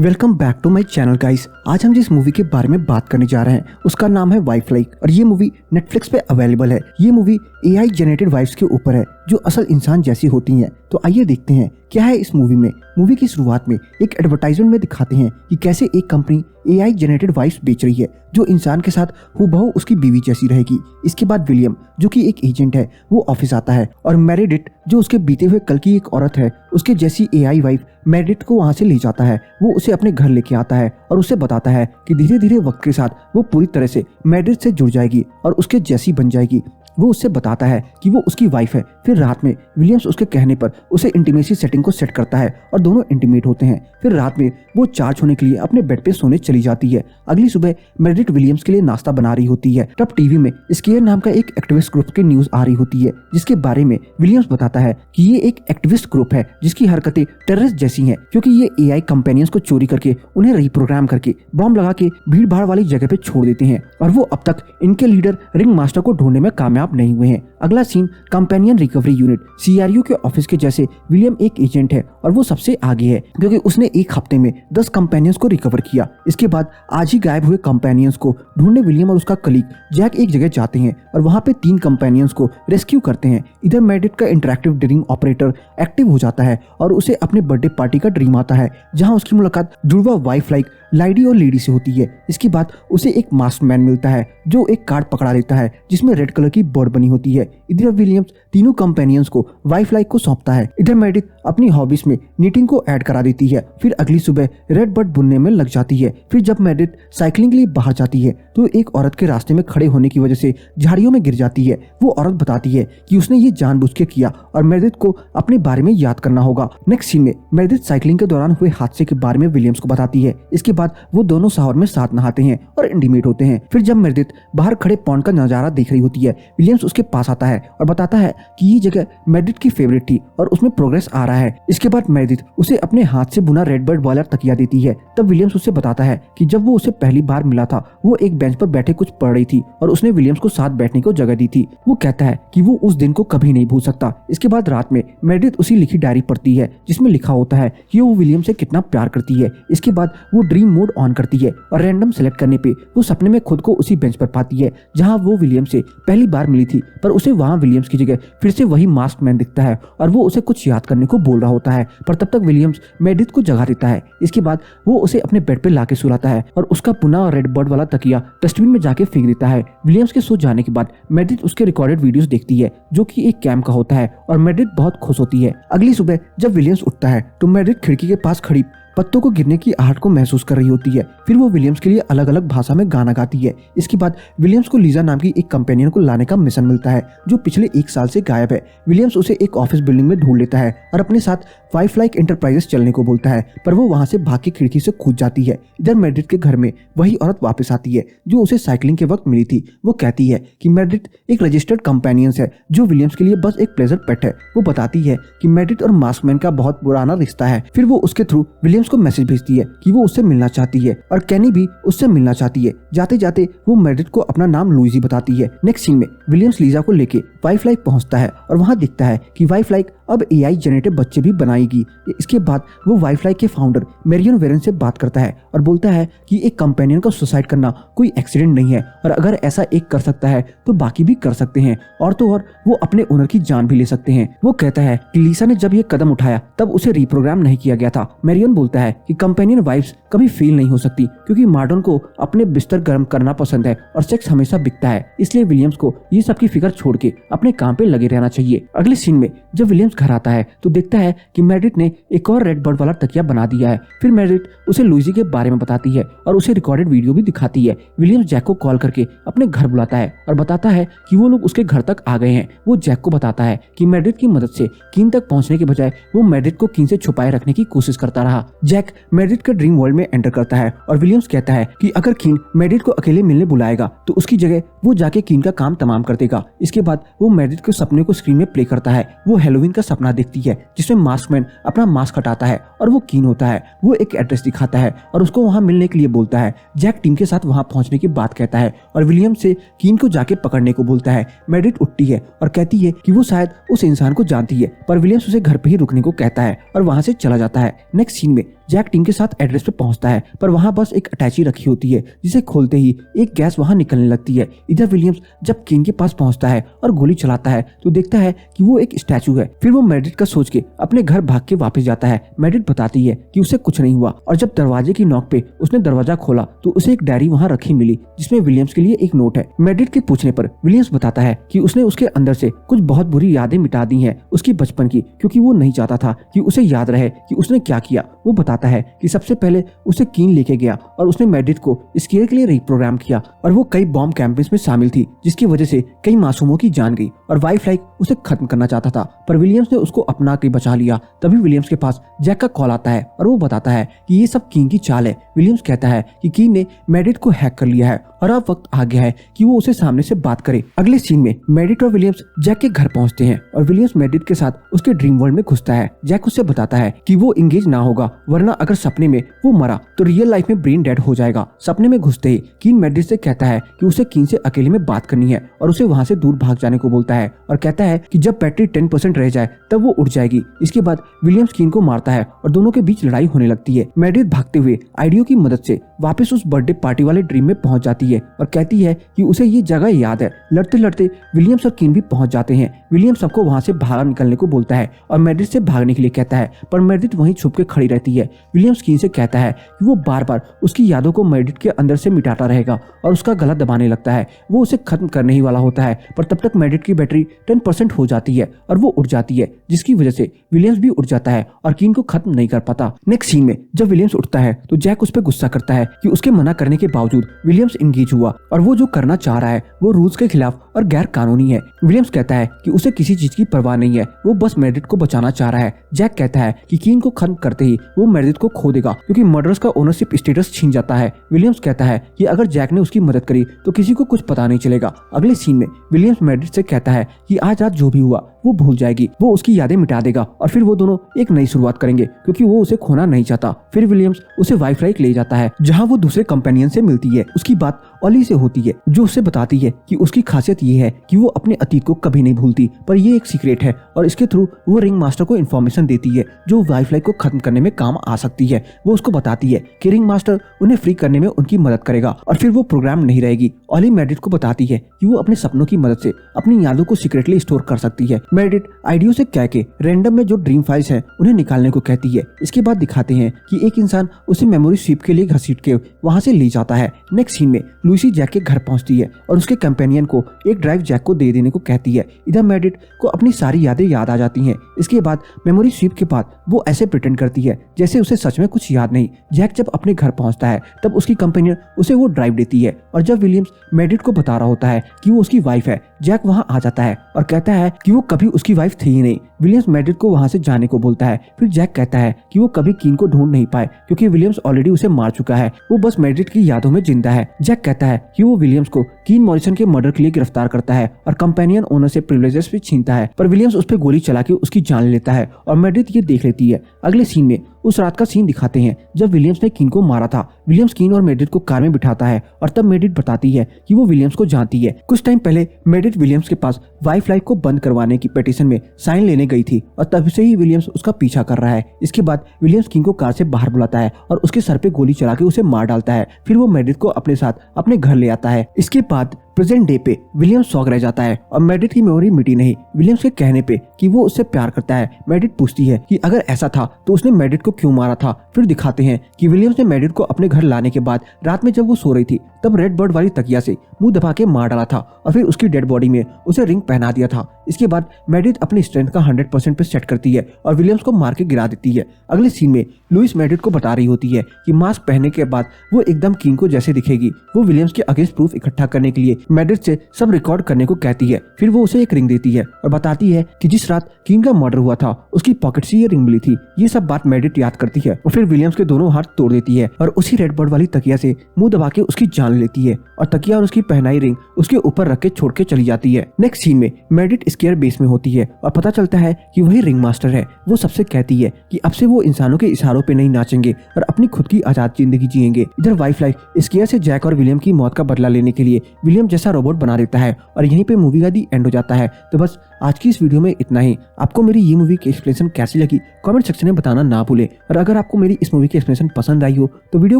Welcome back to my channel guys. आज हम जिस मूवी के बारे में बात करने जा रहे हैं उसका नाम है वाइफ लाइक और ये मूवी नेटफ्लिक्स पे अवेलेबल है। ये मूवी एआई जनरेटेड वाइफ्स के ऊपर है जो असल इंसान जैसी होती हैं। तो आइए देखते हैं क्या है इस मूवी में। मूवी की शुरुआत में एक एडवर्टाइजमेंट में दिखाते हैं कि कैसे एक कंपनी एआई जनरेटेड वाइफ्स बेच रही है जो इंसान के साथ हूबहू उसकी बीवी जैसी रहेगी। इसके बाद विलियम जो कि एक एजेंट है वो ऑफिस आता है और मेरेडिथ जो उसके बीते हुए कल की एक औरत है उसके जैसी एआई वाइफ मेरेडिथ को वहां से ले जाता है। वो उसे अपने घर लेके आता है और उसे बताता है कि धीरे धीरे वक्त के साथ वो पूरी तरह से मेरेडिथ से जुड़ जाएगी और उसके जैसी बन जाएगी। वो उससे बताता है कि वो उसकी वाइफ है। फिर रात में विलियम्स उसके कहने पर उसे इंटीमेसी सेटिंग को सेट करता है और दोनों इंटीमेट होते हैं। फिर रात में वो चार्ज होने के लिए अपने बेड पे सोने चली जाती है। अगली सुबह मेरेडिथ विलियम्स के लिए नाश्ता बना रही होती है। तब टीवी में स्केयर नाम का एक एक्टिविस्ट ग्रुप की न्यूज आ रही होती है जिसके बारे में विलियम्स बताता है कि ये एक एक्टिविस्ट ग्रुप है जिसकी हरकतें टेररिस्ट जैसी हैं क्योंकि ये एआई कंपेनियंस को चोरी करके उन्हें रीप्रोग्राम करके बॉम्ब लगा के भीड़ भाड़ वाली जगह पे छोड़ देते हैं और वो अब तक इनके लीडर रिंग मास्टर को ढूंढने में कामयाब नहीं हुए हैं। अगला scene companion recovery unit CRU के ऑफिस के जैसे विलियम एक एजेंट है और वो सबसे आगे है क्योंकि उसने एक हफ्ते में 10 कंपेनियंस को रिकवर किया। इसके बाद आज ही गायब हुए कंपेनियंस को ढूंढने विलियम और उसका कलीग जैक एक जगह जाते हैं और वहां पे 3 कंपेनियंस को रेस्क्यू करते हैं। इधर मेरेडिथ का इंटरैक्टिव ड्रीम ऑपरेटर एक्टिव हो जाता है और उसे अपने बर्थडे पार्टी का ड्रीम आता है जहां उसकी मुलाकात जुड़वा वाइफ लाइक लाइडी और लेडी से होती है। इसके बाद उसे एक मास्क मैन मिलता है जो एक कार्ड पकड़ा लेता है जिसमें रेड कलर की बर्ड बनी होती है। इधर विलियम्स तीनों कंपेनियंस को वाइफ लाइक को सौंपता है। इधर मेरेडिथ अपनी हॉबीज में नीटिंग को ऐड करा देती है। फिर अगली सुबह रेड बर्ड बुनने में लग जाती है। फिर जब मेरेडिथ साइकिलिंग के लिए बाहर जाती है तो एक औरत के रास्ते में खड़े होने की वजह से झाड़ियों में गिर जाती है। वो औरत बताती है कि उसने ये जानबूझ के किया और मेरेडिथ को अपने बारे में याद करना होगा। नेक्स्ट सीन में मेरेडिथ साइकिलिंग के दौरान हुए हादसे के बारे में विलियम्स को बताती है। इसके बाद वो दोनों शावर में साथ नहाते हैं और इंटीमेट होते हैं। फिर जब मेरेडिथ बाहर खड़े पॉन्ड का नजारा देख रही होती है विलियम्स उसके पास आता है और बताता है कि ये जगह मेरेडिथ की फेवरेट थी और उसमें प्रोग्रेस आ रहा है। इसके बाद मेरेडिथ उसे अपने हाथ से बुना रेड बर्ड वाला तकिया देती है। तब विलियम्स उससे बताता है कि जब वो उसे पहली बार मिला था वो एक बेंच पर बैठे कुछ पढ़ रही थी और उसने विलियम्स को साथ बैठने को जगह दी थी। वो कहता है कि वो उस दिन को कभी नहीं भूल सकता। इसके बाद रात में मेरेडिथ उसी लिखी डायरी पढ़ती है जिसमें लिखा होता है कि वो विलियम से कितना प्यार करती है। इसके बाद वो ड्रीम मोड ऑन करती है और रैंडम सेलेक्ट करने पे वो सपने में खुद को उसी बेंच पर पाती है जहां वो विलियम से पहली बार मिली थी, पर उसे वहां विलियम्स की जगह फिर से वही मास्क मैन दिखता है और वो उसे कुछ याद करने को बोल रहा होता है। पर तब तक विलियम्स मेरेडिथ को जगा देता है। इसके बाद वो उसे अपने बेड पे लाके सुलाता है और उसका पुनः रेड बर्ड वाला तकिया डस्टबिन में जाके फेंक देता है। विलियम्स के सो जाने के बाद मेरेडिथ उसके रिकॉर्डेड वीडियोस देखती है जो कि एक कैम का होता है और मेरेडिथ बहुत खुश होती है। अगली सुबह जब विलियम्स उठता है तो मेरेडिथ खिड़की के पास खड़ी पत्तों को गिरने की आहट को महसूस कर रही होती है। फिर वो विलियम्स के लिए अलग अलग भाषा में गाना गाती है। इसके बाद विलियम्स को लीजा नाम की एक कंपेनियन को लाने का मिशन मिलता है जो पिछले 1 साल से गायब है। विलियम्स उसे एक ऑफिस बिल्डिंग में ढूंढ लेता है और अपने साथ वाइफ लाइक एंटरप्राइजेस चलने को बोलता है, पर वो वहां से भाग के खिड़की से कूद जाती है। इधर मेरेडिथ के घर में वही औरत वापस आती है जो उसे साइकिलिंग के वक्त मिली थी। वो कहती है कि मेरेडिथ एक रजिस्टर्ड कंपेनियन है जो विलियम्स के लिए बस एक प्लेजर पेट है। वो बताती है कि मेरेडिथ और मास्कमैन का बहुत पुराना रिश्ता है। फिर वो उसके थ्रू विलियम्स को मैसेज भेजती है कि वो उससे मिलना चाहती है और कैनी भी उससे मिलना चाहती है। जाते जाते वो मेरेडिथ को अपना नाम लुइजी बताती है। नेक्स्ट सीन में विलियम्स लीजा को लेके वाइफ लाइक पहुंचता है और वहां दिखता है कि वाइफ लाइक अब एआई जनरेटेड बच्चे भी बनाएगी। इसके बाद वो वाइफ लाइक के फाउंडर मेरियन वेरन से बात करता है और बोलता है कि एक कंपेनियन को सुसाइड करना कोई एक्सीडेंट नहीं है और अगर ऐसा एक कर सकता है तो बाकी भी कर सकते हैं और तो और वो अपने ओनर की जान भी ले सकते हैं। वो कहता है कि लीसा ने जब ये कदम उठाया तब उसे रिप्रोग्राम नहीं किया गया था। मेरियन बोलता है कि कंपेनियन वाइफ्स कभी फेल नहीं हो सकती क्योंकि मॉडर्न को अपने बिस्तर गर्म करना पसंद है और सेक्स हमेशा बिकता है। इसलिए विलियम्स को ये सब की फिक्र छोड़ के अपने काम पे लगे रहना चाहिए। अगले सीन में जब विलियम्स घर आता है तो देखता है कि मेरेडिथ ने एक और रेड बर्ड वाला तकिया बना दिया है। फिर मेरेडिथ उसे लुइजी के बारे में बताती है और उसे रिकॉर्डेड वीडियो भी दिखाती है। विलियम्स जैक को कॉल करके अपने घर बुलाता है और बताता है कि वो लोग उसके घर तक आ गए हैं। वो जैक को बताता है कि मेरेडिथ की मदद से कीन तक पहुंचने के बजाय वो मेरेडिथ को कीन से छुपाए रखने की कोशिश करता रहा। जैक मेरेडिथ के ड्रीम वर्ल्ड में एंटर करता है और विलियम्स कहता है कि अगर कीन मेरेडिथ को अकेले मिलने बुलाएगा तो उसकी जगह वो जाके कीन का काम तमाम कर देगा। इसके बाद वो मेरेडिथ के सपने को स्क्रीन में प्ले करता है। वो हेलोवीन का सपना देखती है जिसमें मास्कमैन अपना मास्क हटाता है और वो कीन होता है। वो एक एड्रेस दिखाता है और उसको वहां मिलने के लिए बोलता है। जैक टीम के साथ वहां पहुंचने की बात कहता है और विलियम से कीन को जाके पकड़ने को बोलता है। मेरेडिथ उठती है और कहती है कि वो शायद उस इंसान को जानती है, पर विलियम्स उसे घर पे ही रुकने को कहता है और वहां से चला जाता है। नेक्स्ट सीन में जैक टीम के साथ एड्रेस पे पहुंचता है, पर वहाँ बस एक अटैची रखी होती है, जिसे खोलते ही एक गैस वहाँ निकलने लगती है। इधर विलियम्स जब केन के पास पहुंचता है और गोली चलाता है तो देखता है कि वो एक स्टैचू है। फिर वो मेडिट का सोच के अपने घर भाग के वापस जाता है। मेडिट बताती है कि उसे कुछ नहीं हुआ, और जब दरवाजे की नॉक पे उसने दरवाजा खोला तो उसे एक डायरी वहाँ रखी मिली, जिसमें विलियम्स के लिए एक नोट है। मेडिट के पूछने पर विलियम्स बताता है कि उसने उसके अंदर से कुछ बहुत बुरी यादें मिटा दी हैं उसकी बचपन की, क्योंकि वो नहीं चाहता था कि उसे याद रहे कि उसने क्या किया। वो बताता है कि सबसे पहले उसे कीन लेके गया और उसने मेडिट को स्केयर के लिए रीप्रोग्राम किया, और वो कई बॉम्ब कैंपेन्स में शामिल थी, जिसकी वजह से कई मासूमों की जान गई, और वाइफ लाइक उसे खत्म करना चाहता था, पर विलियम्स ने उसको अपना के बचा लिया। तभी विलियम्स के पास जैक का कॉल आता है और वो बताता है कि ये सब कीन की चाल है। विलियम्स कहता है कि कीन ने मेडिट को हैक कर लिया है और अब वक्त आ गया है कि वो उसे सामने से बात करे। अगले सीन में मेडिट और विलियम्स जैक के घर पहुंचते हैं और विलियम्स मेडिट के साथ उसके ड्रीम वर्ल्ड में घुसता है। जैक उससे बताता है कि वो इंगेज ना होगा, वरना अगर सपने में वो मरा तो रियल लाइफ में ब्रेन डेड हो जाएगा। सपने में घुसते ही कीन मेडिट से कहता है कि उसे कीन से अकेले में बात करनी है और उसे वहाँ से दूर भाग जाने को बोलता है, और कहता है कि जब बैटरी 10% रह जाए तब वो उड़ जाएगी। इसके बाद विलियम्स कीन को मारता है और दोनों के बीच लड़ाई होने लगती है। मेडिट भागते हुए आइडियो की मदद से वापस उस बर्थडे पार्टी वाले ड्रीम में पहुंच जाती है और कहती है कि उसे ये जगह याद है। लड़ते लड़ते विलियम्स और कीन भी पहुंच जाते हैं। विलियम्स सबको वहां से बाहर निकलने को बोलता है और मेडिट से भागने के लिए कहता है, पर मेडिट वहीं छुप के खड़ी रहती है। विलियम्स कीन से कहता है कि वो बार बार उसकी यादों को मेडिट के अंदर से मिटाता रहेगा और उसका गला दबाने लगता है। वो उसे खत्म करने ही वाला होता है, पर तब तक मेडिट की बैटरी 10% हो जाती है और वो उड़ जाती है, जिसकी वजह से विलियम्स भी उड़ जाता है और कीन को खत्म नहीं कर पाता। नेक्स्ट सीन में जब विलियम्स उठता है तो जैक उस पर गुस्सा करता है कि उसके मना करने के बावजूद विलियम्स इंगेज हुआ और वो जो करना चाह रहा है वो रूल्स के खिलाफ और गैर कानूनी है। विलियम्स कहता है कि उसे किसी चीज की परवाह नहीं है, वो बस मेडिट को बचाना चाह रहा है। जैक कहता है कि कीन को खत्म करते ही वो मेडिट को खो देगा, क्योंकि मर्डर्स का ओनरशिप स्टेटस छीन जाता है। विलियम्स कहता है कि अगर जैक ने उसकी मदद करी तो किसी को कुछ पता नहीं चलेगा। अगले सीन में विलियम्स मेडिट से कहता है कि आज रात जो भी हुआ वो भूल जाएगी, वो उसकी यादें मिटा देगा और फिर वो दोनों एक नई शुरुआत करेंगे, क्योंकि वो उसे खोना नहीं चाहता। फिर विलियम्स उसे वाइफ लाइक ले जाता है, जहाँ वो दूसरे कंपेनियन से मिलती है। उसकी बात ऑली से होती है, जो उसे बताती है कि उसकी खासियत ये है कि वो अपने अतीत को कभी नहीं भूलती, पर ये एक सीक्रेट है और इसके थ्रू वो रिंग मास्टर को इन्फॉर्मेशन देती है जो वाइफ लाइक को खत्म करने में काम आ सकती है। वो उसको बताती है कि रिंग मास्टर उन्हें फ्री करने में उनकी मदद करेगा और फिर वो प्रोग्राम नहीं रहेगी। ऑली मेडिट को बताती है कि वो अपने सपनों की मदद से अपनी यादों को सीक्रेटली स्टोर कर सकती है। मेडिट आइडियो से कह के रैंडम में जो ड्रीम फाइल्स हैं उन्हें निकालने को कहती है। इसके बाद दिखाते हैं कि एक इंसान उसे मेमोरी स्वीप के लिए घसीट के वहां से ले जाता है। नेक्स्ट सीन में लुइसी जैक के घर पहुंचती है और उसके कंपेनियन को एक ड्राइव जैक को दे देने को कहती है। इधर मेडिट को अपनी सारी यादें याद आ जाती हैं। इसके बाद मेमोरी स्वीप के बाद वो ऐसे प्रिटेंड करती है जैसे उसे सच में कुछ याद नहीं। जैक जब अपने घर पहुंचता है तब उसकी कंपेनियन उसे वो ड्राइव देती है, और जब विलियम्स मेडिट को बता रहा होता है कि वो उसकी वाइफ है, जैक वहां आ जाता है और कहता है कि वो कभी उसकी वाइफ थी ही नहीं। विलियम्स मेडिट को वहां से जाने को बोलता है। फिर जैक कहता है कि वो कभी कीन को ढूंढ नहीं पाए, क्योंकि विलियम्स ऑलरेडी उसे मार चुका है, वो बस मेडिट की यादों में जिंदा है। जैक कहता है कि वो विलियम्स को कीन मॉरिसन के मर्डर के लिए गिरफ्तार करता है और कंपेनियन ओनर से प्रिविलेजेस भी छीनता है, पर विलियम्स उस पर गोली चला के उसकी जान लेता है और मेडिट ये देख लेती है। अगले सीन में उस रात का सीन दिखाते हैं जब विलियम्स ने कीन को मारा था। विलियम्स कीन और मेडिट को कार में बिठाता है और तब मेडिट बताती है कि वो विलियम्स को जानती है। कुछ टाइम पहले मेडिट विलियम्स के पास वाइफ लाइफ को बंद करवाने की पिटीशन में साइन लेने गई थी और तब से ही विलियम्स उसका पीछा कर रहा है। इसके बाद विलियम्स कीन को कार से बाहर बुलाता है और उसके सर पे गोली चला के उसे मार डालता है। फिर वो मेडिट को अपने साथ अपने घर ले आता है। इसके बाद प्रेजेंट डे पे विलियम्स शॉक रह जाता है और मेडिट की मेमोरी मिटी नहीं। विलियम्स के कहने पे कि वो उससे प्यार करता है, मेडिट पूछती है कि अगर ऐसा था तो उसने मेडिट को क्यों मारा था। फिर दिखाते हैं कि विलियम्स ने मेडिट को अपने घर लाने के बाद रात में जब वो सो रही थी तब रेड बर्ड वाली तकिया से मुंह दबा के मार डाला था और फिर उसकी डेड बॉडी में उसे रिंग पहना दिया था। इसके बाद मेडिट अपनी स्ट्रेंथ का 100% पे सेट करती है और विलियम्स को मार के गिरा देती है। अगले सीन में लुइस मेडिट को बता रही होती है कि मास्क पहनने के बाद वो एकदम कीन को जैसे दिखेगी। वो विलियम्स के अगेंस्ट प्रूफ इकट्ठा करने के लिए मेडिट से सब रिकॉर्ड करने को कहती है। फिर वो उसे एक रिंग देती है और बताती है कि जिस रात कीन का मर्डर हुआ था उसकी पॉकेट से ये रिंग मिली थी। ये सब बात मेडिट याद करती है और फिर विलियम्स के दोनों हाथ तोड़ देती है और उसी रेड बर्ड वाली तकिया से मुंह दबा के उसकी जान लेती है और तकिया और उसकी पहनाई रिंग उसके ऊपर रख के छोड़ के चली जाती है। नेक्स्ट सीन में मेडिट स्केयर बेस में होती है और पता चलता है कि वही रिंग मास्टर है। वो सबसे कहती है कि अब से वो इंसानों के इशारों पे नहीं नाचेंगे और अपनी खुद की आजाद जिंदगी जिएंगे। इधर वाइफ लाइफ स्केयर से जैक और विलियम की मौत का बदला लेने के लिए विलियम जैसा रोबोट बना देता है और यहीं पे मूवी का दी एंड हो जाता है। तो बस आज की इस वीडियो में इतना ही। आपको मेरी ये मूवी की एक्सप्लेनेशन कैसी लगी कमेंट सेक्शन में बताना ना भूले, और अगर आपको मेरी इस मूवी की एक्सप्लेनेशन पसंद आई हो तो वीडियो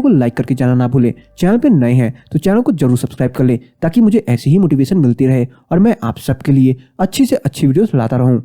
को लाइक करके जाना ना भूले। चैनल पे नए हैं तो चैनल को जरूर सब्सक्राइब कर ले ताकि मुझे ऐसी ही मोटिवेशन मिलती रहे और मैं आप सबके लिए अच्छी से अच्छी वीडियोस लाता रहूं।